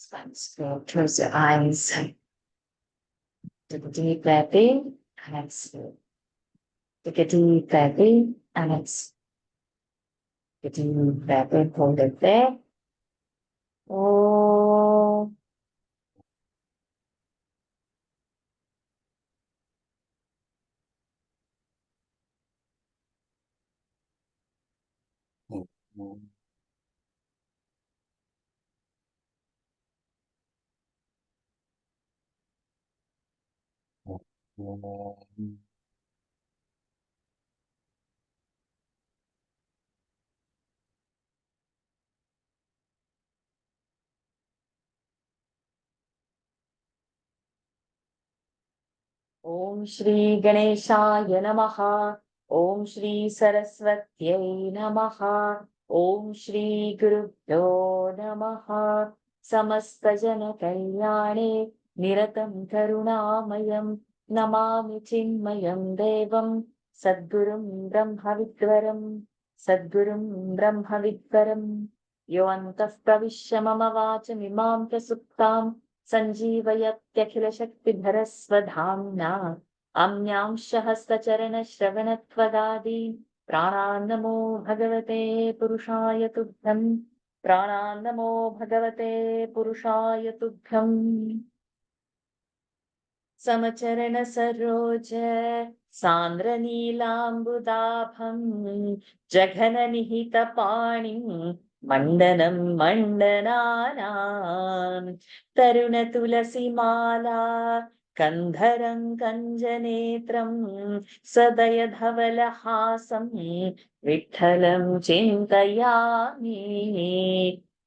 So close your eyes. Take a deep breath in and exhale. Take a deep breath in and exhale. Take a deep breath in, hold it there. Oh. Om Shri Ganeshaya Namaha. Om Shri Saraswatyai Namaha. Om Shri Gurubhyo Namaha. Samasta Jana Kalyane Niratam Karunamayam Namami Chinmayam Devam Sadgurum Brahmavidvaram Sadgurum Brahmavidvaram Yovantah Pravishya Mama Vacham Prasuptam सञ्जीवयत्यखिलशक्तिधरस्वधाम्ना अम्यांशहस्तचरणश्रवणत्वगादि प्राणान्नमो भगवते पुरुषाय तुभ्यम् प्राणान्नमो भगवते पुरुषाय तुभ्यम् समचरणसरोज सान्द्रनीलाम्बुदाभम् जघननिहितपाणिम् मण्डनं मण्डनानाम् तरुणतुलसीमाला कन्धरं कञ्जनेत्रं सदयधवलहासं विठ्ठलं चिन्तयामि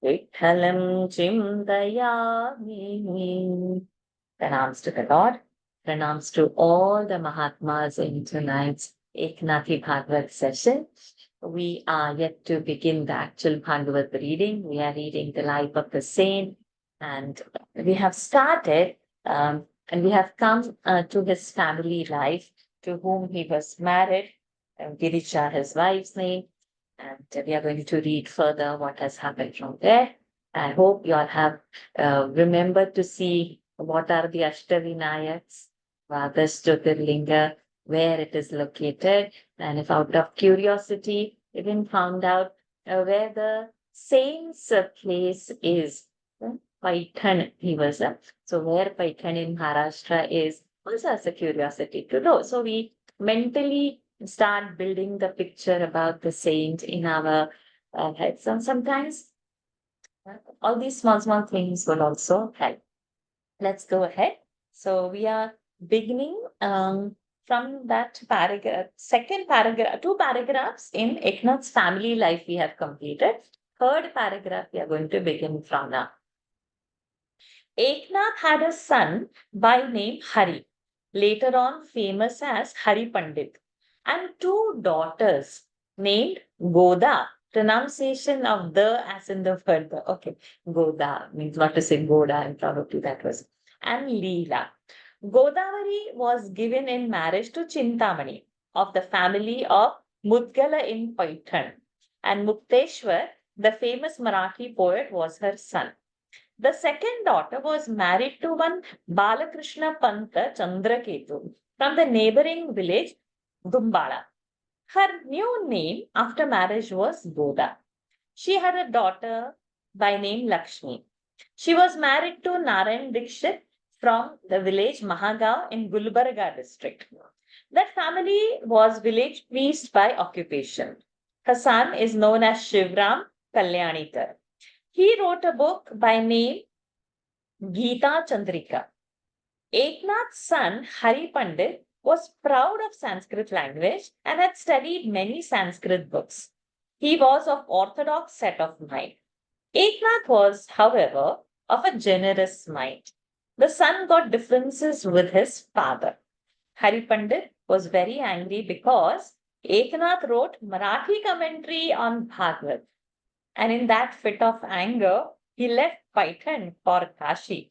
विठ्ठलं चिन्तयामि. Pranams to the Lord. Pranams to all the Mahatmas in tonight's Eknathi Bhagawat session. We are yet to begin the actual Bhagawat reading. We are reading the life of the saint, and we have started and we have come to his family life, to whom he was married, Girisha, his wife's name, and we are going to read further what has happened from there. I hope you all have remembered to see what are the Ashtavinayaks, Vadas Jyotirlinga, where it is located, and if out of curiosity, even found out where the saint's place is. Paithan, he was. So where Paithan in Maharashtra is, also as a curiosity to know. So we mentally start building the picture about the saint in our heads. And sometimes all these small things will also help. Let's go ahead. So we are beginning from that paragraph, second paragraph, two paragraphs in Eknath's family life we have completed. Third paragraph we are going to begin from now. Eknath had a son by name Hari, later on famous as Hari Pandit, and two daughters named Goda. Pronunciation of the as in the word the. Okay, Goda means not to say Goda, and probably that was. And Leela. Godavari was given in marriage to Chintamani of the family of Mudgala in Paithan, and Mukteshwar, the famous Marathi poet, was her son. The second daughter was married to one Balakrishna Panta Chandraketu from the neighboring village Dumbala. Her new name after marriage was Goda. She had a daughter by name Lakshmi. She was married to Narayan Dikshit from the village Mahagaon in Gulbarga district. That family was village priest by occupation. Her son is known as Shivram Kalyanikar. He wrote a book by name Gita Chandrika. Eknath's son Hari Pandit was proud of Sanskrit language and had studied many Sanskrit books. He was of orthodox set of mind. Eknath was, however, of a generous mind. The son got differences with his father. Hari Pandit was very angry because Eknath wrote Marathi commentary on Bhagavad. And in that fit of anger, he left Paithan for Kashi.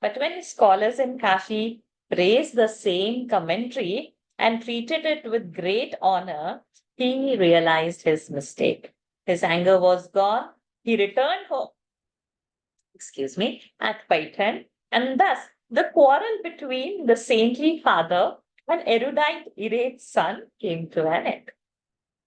But when scholars in Kashi praised the same commentary and treated it with great honor, he realized his mistake. His anger was gone. He returned home at Paitan, and thus the quarrel between the saintly father and erudite irate son came to an end.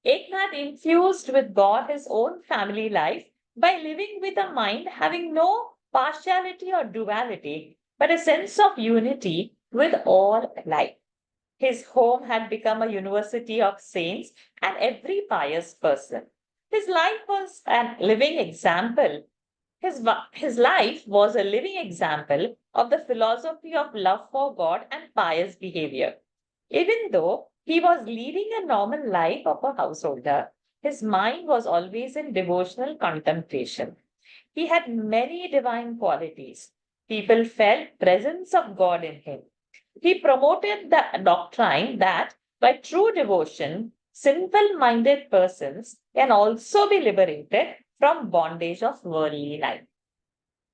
Eknath infused with God his own family life by living with a mind having no partiality or duality, but a sense of unity with all life. His home had become a university of saints and every pious person. His life was a living example. His life was a living example of the philosophy of love for God and pious behavior. Even though he was leading a normal life of a householder, his mind was always in devotional contemplation. He had many divine qualities. People felt presence of God in him. He promoted the doctrine that by true devotion, simple-minded persons can also be liberated from bondage of worldly life.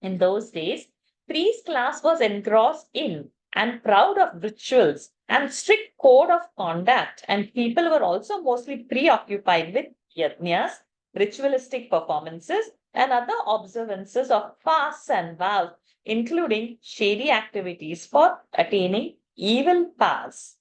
In those days, priest class was engrossed in and proud of rituals and strict code of conduct, and people were also mostly preoccupied with yajnas, ritualistic performances, and other observances of fasts and vows, including shady activities for attaining evil paths.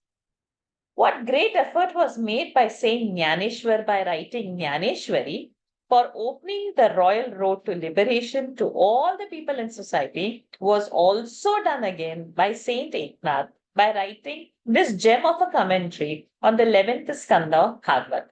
What great effort was made by Saint Jnaneshwar by writing Jnaneshwari for opening the royal road to liberation to all the people in society was also done again by Saint Eknath by writing this gem of a commentary on the 11th skanda of Bhagawat.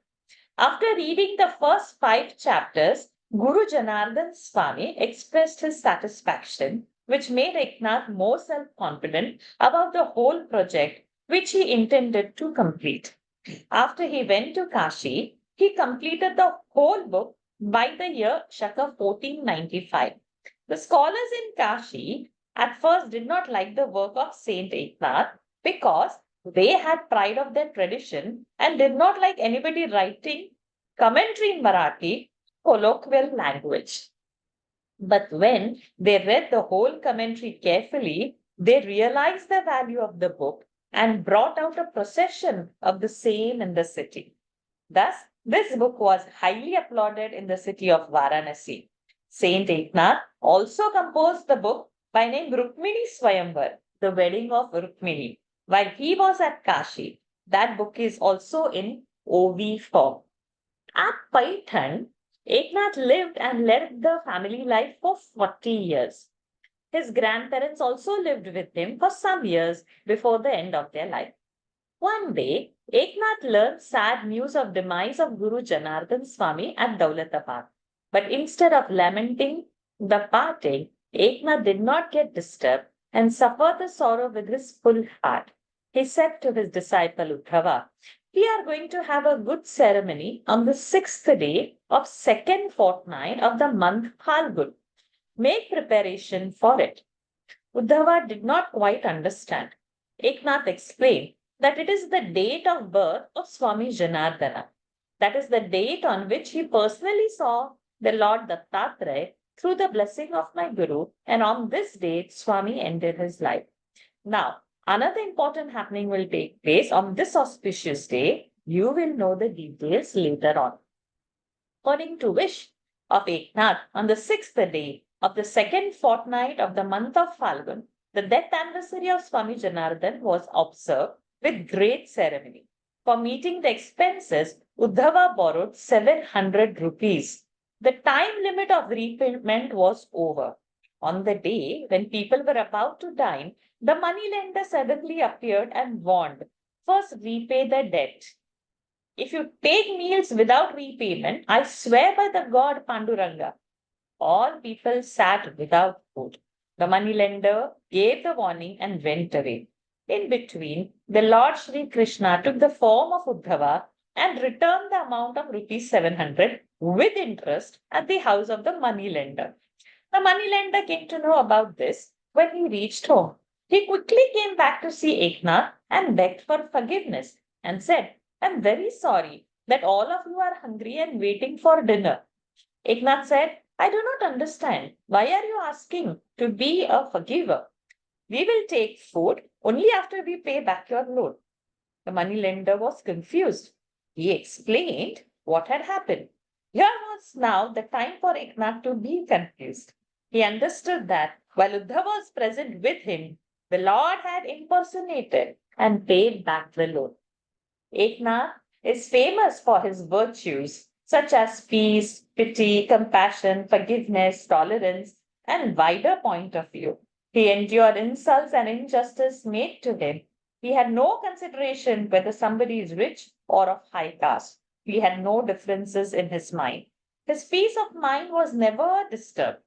After reading the first 5 chapters, Guru Janardhan Swami expressed his satisfaction, which made Eknath more self-confident about the whole project which he intended to complete. After he went to Kashi, he completed the whole book by the year Shaka 1495. The scholars in Kashi at first did not like the work of Saint Eknath because they had pride of their tradition and did not like anybody writing commentary in Marathi, colloquial language. But when they read the whole commentary carefully, they realized the value of the book and brought out a procession of the same in the city. Thus, this book was highly applauded in the city of Varanasi. Saint Eknath also composed the book by name Rukmini Swayamvar, the wedding of Rukmini, while he was at Kashi. That book is also in OV form. At Paitan, Eknath lived and led the family life for 40 years. His grandparents also lived with him for some years before the end of their life. One day, Eknath learned sad news of demise of Guru Janardhan Swami at Daulatabad. But instead of lamenting the parting, Eknath did not get disturbed and suffered the sorrow with his full heart. He said to his disciple Uddhava, "We are going to have a good ceremony on the 6th day of second fortnight of the month Phalgun. Make preparation for it." Uddhava did not quite understand. Eknath explained that it is the date of birth of Swami Janardana. That is the date on which he personally saw the Lord Dattatreya through the blessing of my Guru, and on this date Swami ended his life. Now, another important happening will take place on this auspicious day. You will know the details later on. According to wish of Eknath, on the 6th day of the second fortnight of the month of Phalgun, the death anniversary of Swami Janardhan was observed with great ceremony. For meeting the expenses, Uddhava borrowed 700 rupees. The time limit of repayment was over. On the day when people were about to dine, the moneylender suddenly appeared and warned, "First repay the debt. If you take meals without repayment, I swear by the god Panduranga." All people sat without food. The moneylender gave the warning and went away. In between, the Lord Sri Krishna took the form of Uddhava and returned the amount of rupees 700 with interest at the house of the moneylender. The moneylender came to know about this when he reached home. He quickly came back to see Eknath and begged for forgiveness and said, "I'm very sorry that all of you are hungry and waiting for dinner." Eknath said, "I do not understand. Why are you asking to be a forgiver? We will take food only after we pay back your loan." The moneylender was confused. He explained what had happened. Here was now the time for Eknath to be confused. He understood that while Uddhava was present with him, the Lord had impersonated and paid back the loan. Eknath is famous for his virtues such as peace, pity, compassion, forgiveness, tolerance, and wider point of view. He endured insults and injustice made to him. He had no consideration whether somebody is rich or of high caste. He had no differences in his mind. His peace of mind was never disturbed.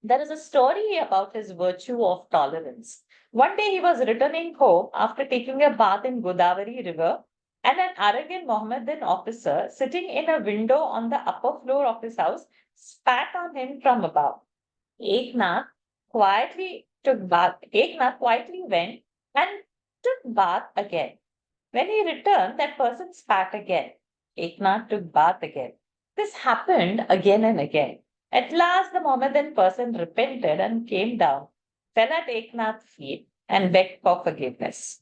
There is a story about his virtue of tolerance. One day he was returning home after taking a bath in Godavari River, and an arrogant Mohammedan officer sitting in a window on the upper floor of his house spat on him from above. Eknath quietly went and took bath again. When he returned, that person spat again. Eknath took bath again. This happened again and again. At last, the Mohammedan person repented and came down, fell at Eknath's feet, and begged for forgiveness.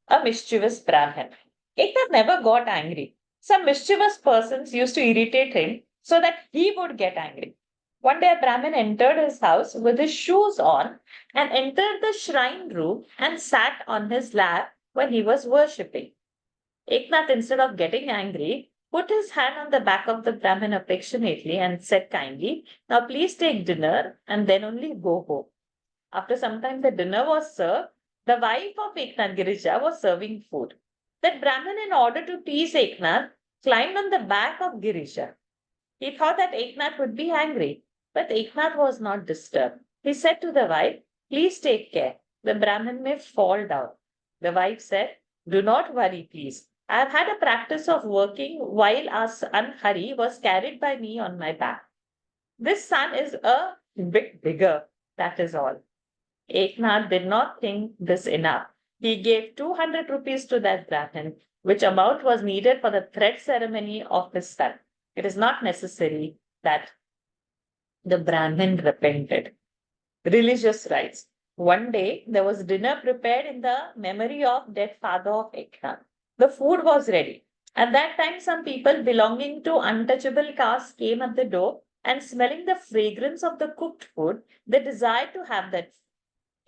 A mischievous Brahmin. Eknath never got angry. Some mischievous persons used to irritate him so that he would get angry. One day, a Brahmin entered his house with his shoes on and entered the shrine room and sat on his lap when he was worshipping. Eknath, instead of getting angry, put his hand on the back of the Brahmin affectionately and said kindly, "Now please take dinner and then only go home." After some time, the dinner was served. The wife of Eknath, Girija, was serving food. That Brahmin, in order to tease Eknath, climbed on the back of Girija. He thought that Eknath would be angry, but Eknath was not disturbed. He said to the wife, "Please take care. The Brahmin may fall down." The wife said, "Do not worry, please. I have had a practice of working while our son Hari was carried by me on my back. This son is a bit bigger, that is all." Eknath did not think this enough. He gave 200 rupees to that Brahmin, which amount was needed for the thread ceremony of his son. It is not necessary that the Brahmin repented. Religious rites. One day there was dinner prepared in the memory of dead father of Eknath. The food was ready. At that time, some people belonging to untouchable castes came at the door, and smelling the fragrance of the cooked food, they desired to have that.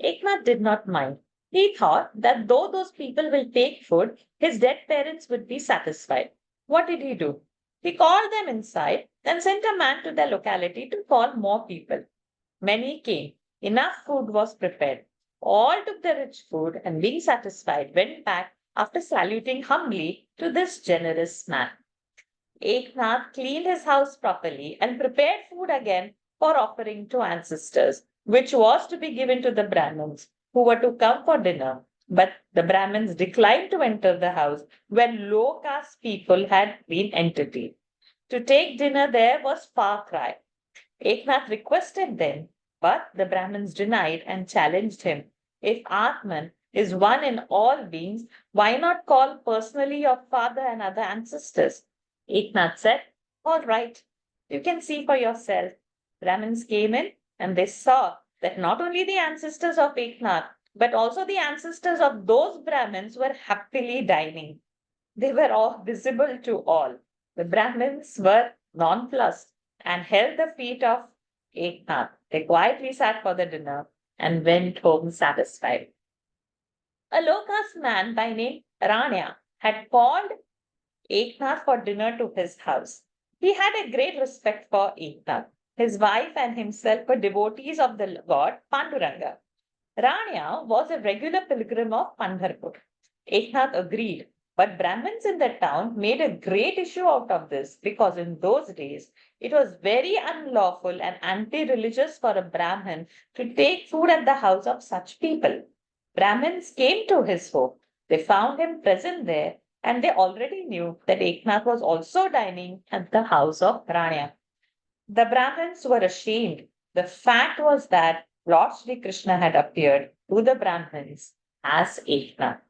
Eknath did not mind. He thought that though those people will take food, his dead parents would be satisfied. What did he do? He called them inside and sent a man to their locality to call more people. Many came. Enough food was prepared. All took the rich food and, being satisfied, went back after saluting humbly to this generous man. Eknath cleaned his house properly and prepared food again for offering to ancestors, which was to be given to the Brahmins who were to come for dinner. But the Brahmins declined to enter the house when low caste people had been entertained. To take dinner there was far cry. Eknath requested them, but the Brahmins denied and challenged him. If Atman is one in all beings, why not call personally your father and other ancestors? Eknath said, "All right, you can see for yourself." Brahmins came in and they saw that not only the ancestors of Eknath, but also the ancestors of those Brahmins were happily dining. They were all visible to all. The Brahmins were nonplussed and held the feet of Eknath. They quietly sat for the dinner and went home satisfied. A low caste man by name Rania had called Eknath for dinner to his house. He had a great respect for Eknath. His wife and himself were devotees of the god Panduranga. Rania was a regular pilgrim of Pandharpur. Eknath agreed, but Brahmins in the town made a great issue out of this because in those days it was very unlawful and anti-religious for a Brahmin to take food at the house of such people. Brahmins came to his home. They found him present there and they already knew that Eknath was also dining at the house of Rania. The Brahmins were ashamed. The fact was that Lord Sri Krishna had appeared to the Brahmins as Eknath.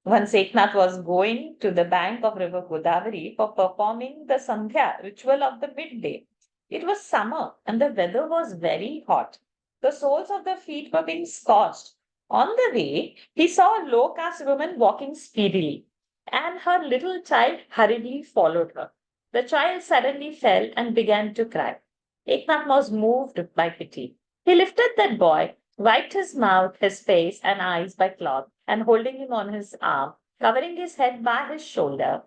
Once Eknath was going to the bank of river Godavari for performing the Sandhya ritual of the midday. It was summer and the weather was very hot. The soles of the feet were being scorched. On the way, he saw a low caste woman walking speedily, and her little child hurriedly followed her. The child suddenly fell and began to cry. Eknath was moved by pity. He lifted that boy, wiped his mouth, his face, and eyes by cloth, and holding him on his arm, covering his head by his shoulder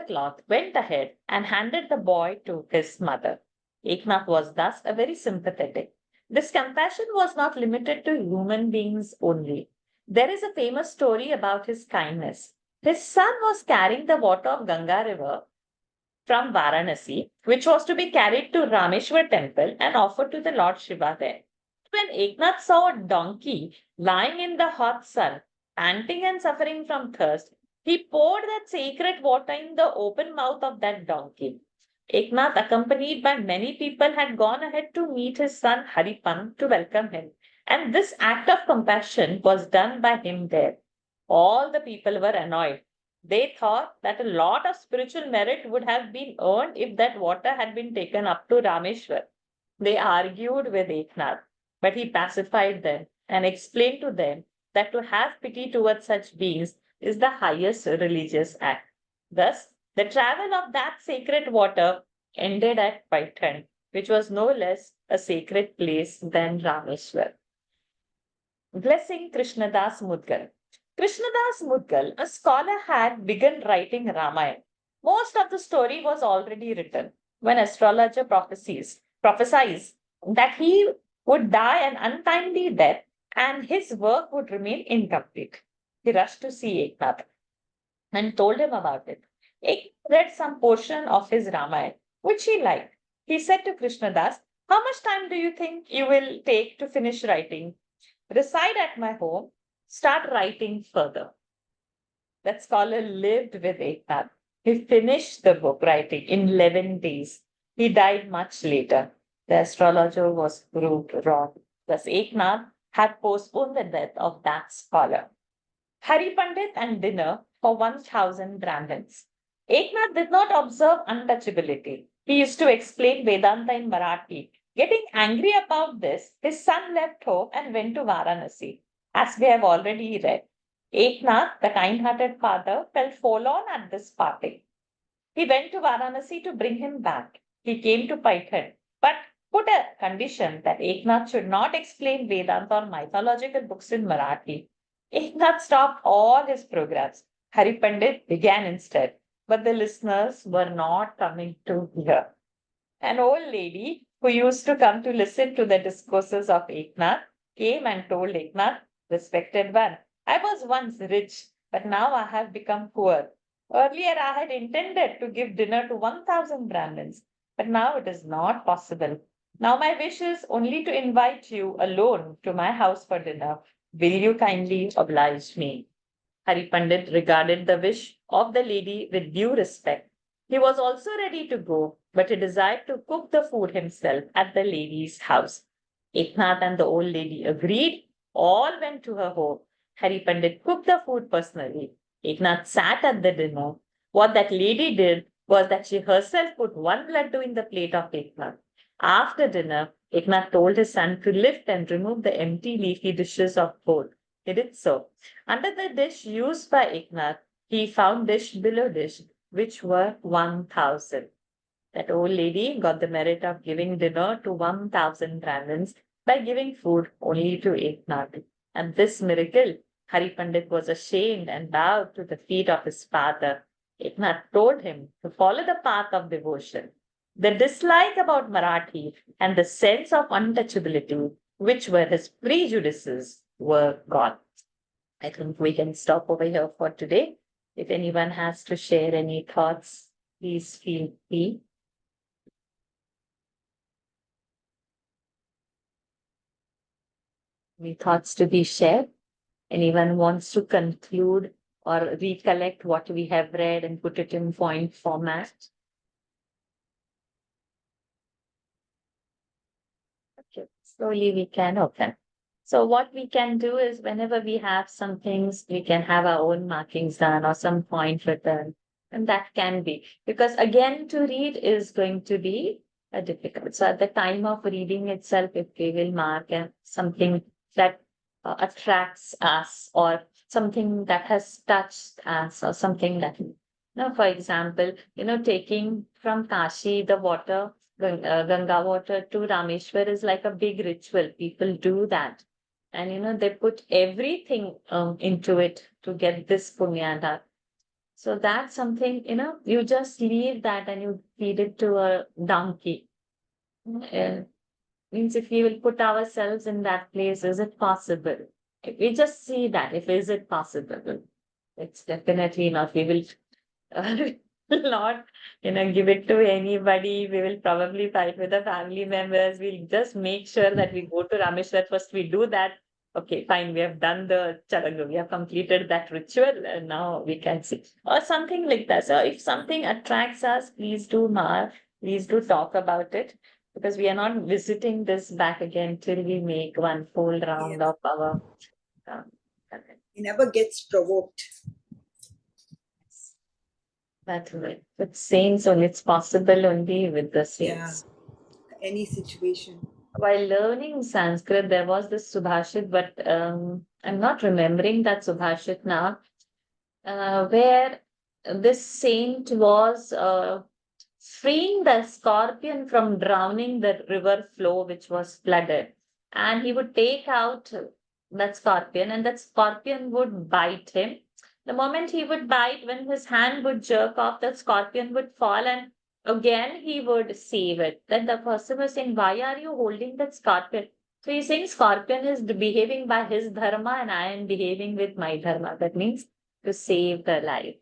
cloth, went ahead and handed the boy to his mother. Eknath was thus a very sympathetic. This compassion was not limited to human beings only. There is a famous story about his kindness. His son was carrying the water of Ganga river from Varanasi, which was to be carried to Rameshwar temple and offered to the Lord Shiva there. When Eknath saw a donkey lying in the hot sun, panting and suffering from thirst, he poured that sacred water in the open mouth of that donkey. Eknath, accompanied by many people, had gone ahead to meet his son Haripan to welcome him. And this act of compassion was done by him there. All the people were annoyed. They thought that a lot of spiritual merit would have been earned if that water had been taken up to Rameshwar. They argued with Eknath, but he pacified them and explained to them that to have pity towards such beings is the highest religious act. Thus, the travel of that sacred water ended at Paitan, which was no less a sacred place than Rameshwar. Blessing Krishnadas Mudgal. Krishnadas Mudgal, a scholar, had begun writing Ramayana. Most of the story was already written when astrologer prophesies that he would die an untimely death and his work would remain incomplete. He rushed to see Eknath and told him about it. Eknath read some portion of his Ramayana, which he liked. He said to Krishnadas, "How much time do you think you will take to finish writing? Reside at my home, start writing further." That scholar lived with Eknath. He finished the book writing in 11 days. He died much later. The astrologer was proved wrong. Thus, Eknath had postponed the death of that scholar. Hari Pandit and dinner for 1,000 Brahmins. Eknath did not observe untouchability. He used to explain Vedanta in Marathi. Getting angry about this, his son left home and went to Varanasi. As we have already read, Eknath, the kind-hearted father, felt forlorn at this parting. He went to Varanasi to bring him back. He came to Paitan, but put a condition that Eknath should not explain Vedanta or mythological books in Marathi. Eknath stopped all his programs. Hari Pandit began instead, but the listeners were not coming to hear. An old lady who used to come to listen to the discourses of Eknath came and told Eknath, "Respected one, I was once rich, but now I have become poor. Earlier I had intended to give dinner to 1,000 Brahmins, but now it is not possible. Now my wish is only to invite you alone to my house for dinner. Will you kindly oblige me?" Hari Pandit regarded the wish of the lady with due respect. He was also ready to go, but he desired to cook the food himself at the lady's house. Eknath and the old lady agreed. All went to her home. Hari Pandit cooked the food personally. Eknath sat at the dinner. What that lady did was that she herself put one laddu in the plate of Eknath. After dinner, Eknath told his son to lift and remove the empty leafy dishes of food. He did so. Under the dish used by Eknath, he found dish below dish, which were 1,000. That old lady got the merit of giving dinner to 1,000 Brahmins by giving food only to Eknath. And this miracle, Hari Pandit was ashamed and bowed to the feet of his father. Eknath told him to follow the path of devotion. The dislike about Marathi and the sense of untouchability, which were his prejudices, were gone. I think we can stop over here for today. If anyone has to share any thoughts, please feel free. Any thoughts to be shared? Anyone wants to conclude or recollect what we have read and put it in point format? Okay, slowly we can open. So what we can do is whenever we have some things, we can have our own markings done or some point written. And that can be, because again, to read is going to be a difficult. So at the time of reading itself, if we will mark something that attracts us or something that has touched us or something that Now, for example, taking from Kashi the water, Ganga water to Rameshwar is like a big ritual. People do that. And, they put everything into it to get this punyada. So that's something, you just leave that and you feed it to a donkey. Means if we will put ourselves in that place, is it possible? If we just see that, if is it possible? It's definitely not. We will not, give it to anybody. We will probably fight with the family members. We'll just make sure that we go to Rameshwar first. We do that. Okay, fine. We have done the charangu. We have completed that ritual, and now we can see or something like that. So if something attracts us, please do talk about it, because we are not visiting this back again till we make one full round of our. He never gets provoked. That way. With saints only, it's possible only with the saints. Yeah. Any situation. While learning Sanskrit, there was this Subhashit, but I'm not remembering that Subhashit now, where this saint was freeing the scorpion from drowning the river flow, which was flooded. And he would take out that scorpion, and that scorpion would bite him. The moment he would bite, when his hand would jerk off, the scorpion would fall, and again he would save it. Then the person was saying, why are you holding that scorpion? So he's saying scorpion is behaving by his dharma and I am behaving with my dharma. That means to save the life.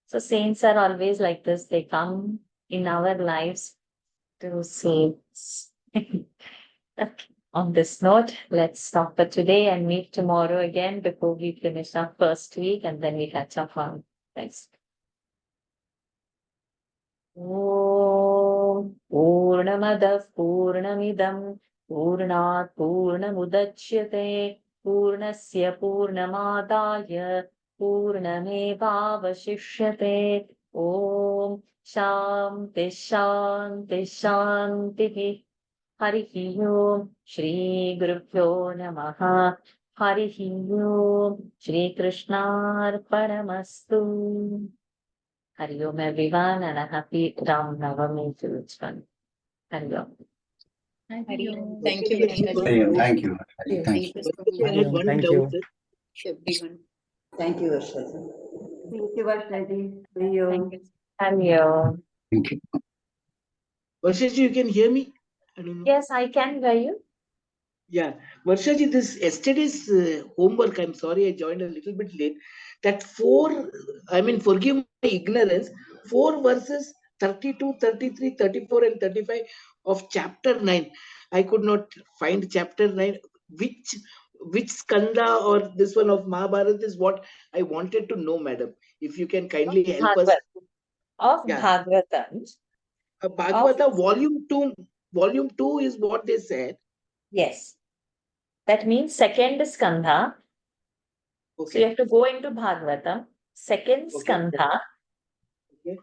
So saints are always like this. They come in our lives to save us. Okay. On this note, let's stop for today and meet tomorrow again before we finish our first week, and then we catch up on next. Om Purnamadah Purnamidam Purnat Purnamudachyate Purnasya Purnamadaya Purnamevavashishyate. Om Shanti Shanti Shanti. Harihi Om Shri Gurubhyo Namaha. Harihi Om Shri Krishnarpanamastu. Hari Om everyone, and a happy Ram Navami to each one. Hari Om. Hari Om. Thank you. Thank you. Thank you. Thank you. I had one Thank doubt, you. everyone. Thank you, Varshaji. Thank you, Varshaji. See you. Thank you. Hari Om. Thank you. Varshaji, you can hear me? I don't know. Yes, I can hear you. Yeah, Varshaji, this yesterday's homework, I'm sorry I joined a little bit late. That forgive my ignorance, 4 verses 32, 33, 34, and 35 of chapter 9. I could not find chapter 9. Which skanda or this one of Mahabharata is what I wanted to know, madam. If you can kindly help us. Of Yeah. Bhagavatam. Bhagavata volume 2 is what they said. Yes. That means second skandha. Okay. So you have to go into Bhagavatam. Second skandha. Okay.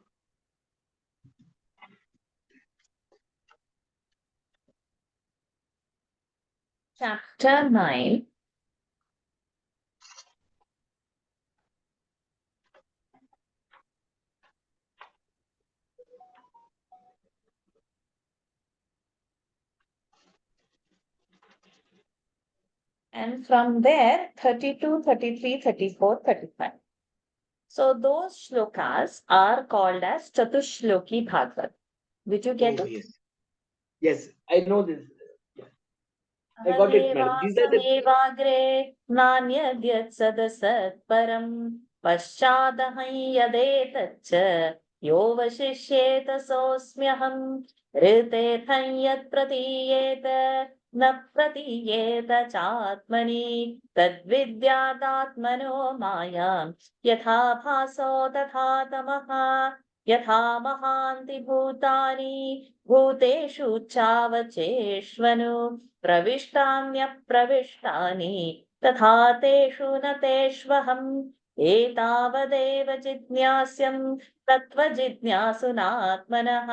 Chapter 9. And from there, 32, 33, 34, 35. So those shlokas are called as Chatushloki Bhagavat. Did you get it? Yes. Yes, I know this. Yeah. I got it, madam. These are the Samevagre Nanyadyat Sadasat Param Paschadahai Yadetacha Yovashishyeta Sosmyaham Ritethanyat Pratiyeta Na Pratiyeta Chatmani Tadvidyadatmano Mayam Yatha Bhaso Tatha Tamaha Yatha Mahanti Bhutani Bhuteshu Chavacheshvanu प्रविष्टान्यप्रविष्टानि तथा तेषु न तेष्वहम् एतावदेव जिज्ञास्यम् तत्त्वजिज्ञासुनात्मनः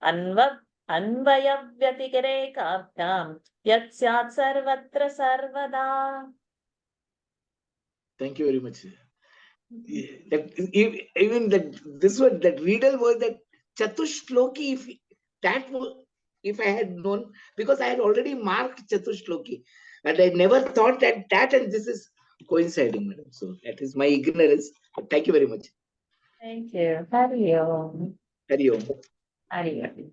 अन्वयव्यतिरेकाभ्याम् यत् स्यात् सर्वत्र सर्वदा. Thank you very much. Even that this one, that riddle was that Chatushloki. If I had known, because I had already marked Chatushloki, and I never thought that and this is coinciding, madam. So that is my ignorance. Thank you very much. Thank you. Hari Om. Hari Om. Hari Om.